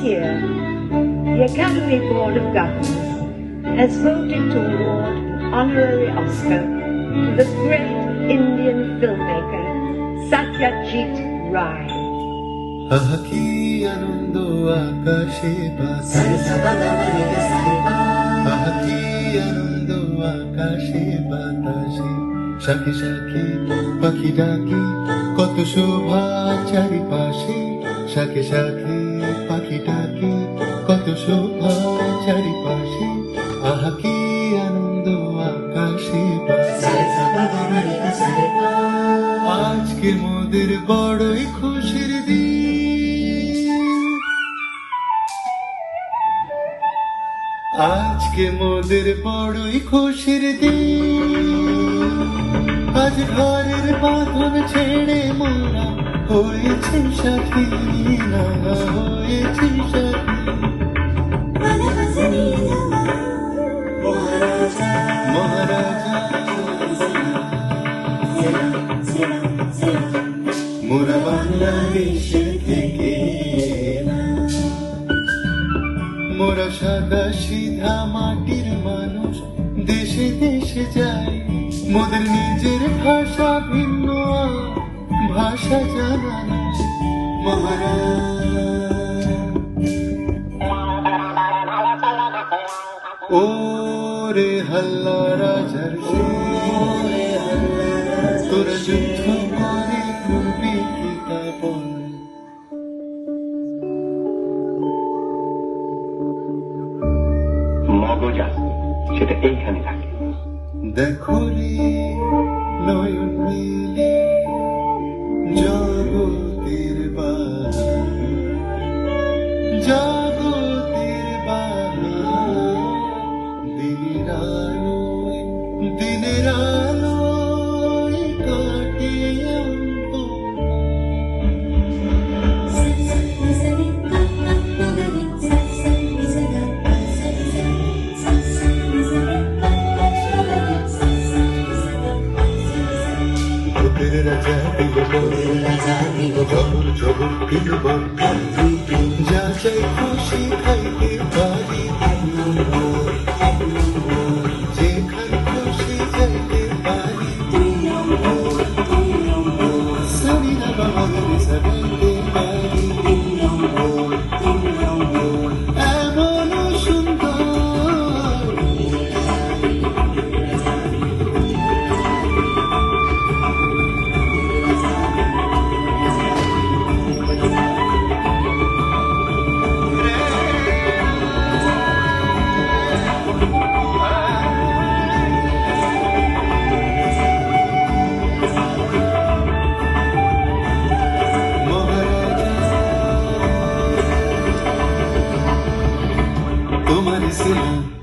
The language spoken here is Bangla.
year, the Academy Board of Governors has voted to award an honorary Oscar to the great Indian filmmaker Satyajit Ray. কি আনন্দ আকাশে কি আনন্দ আকাশে বাতাসে সাথে সাথে পাখি ডাকি কত শোভা চারিপাশে সাথে সাথে পাখি ডাকি কত শোভা চারিপাশে কি আনন্দ আকাশে আজকে মোদের বড়ই খুশির দিন আজকে মোদের বড়ই খুশির দিন আজ ঘরের বাঁধন ছেড়ে মোরা হয়েছে সাথী না হয়েছে সাথী মহারাজা মোরা বাংলাদেশের থেকে মোরা সাদা সিধা মাটির মানুষ দেশে দেশে যায় মোদের নিজের ভাষা ভিন্ন ভাষা জানা না মহারাজ ও রে হাল্লা রাজার তোরা যুদ্ধ করে করবি কি তা বল মগজ আছে সেটা এইখানে থাকে দেখো রে নয়ন মিলে জগতের জগতের দিনের আলোয় কাটে রাজা দিল ঝবর ঝবর দিলবর যা চাই খুশি খাইতে পারি যেখানে খুশি যাইতে পারি সারি না বাঙালি সারাইতে পারি এমন সুন্দর তোমার সিনা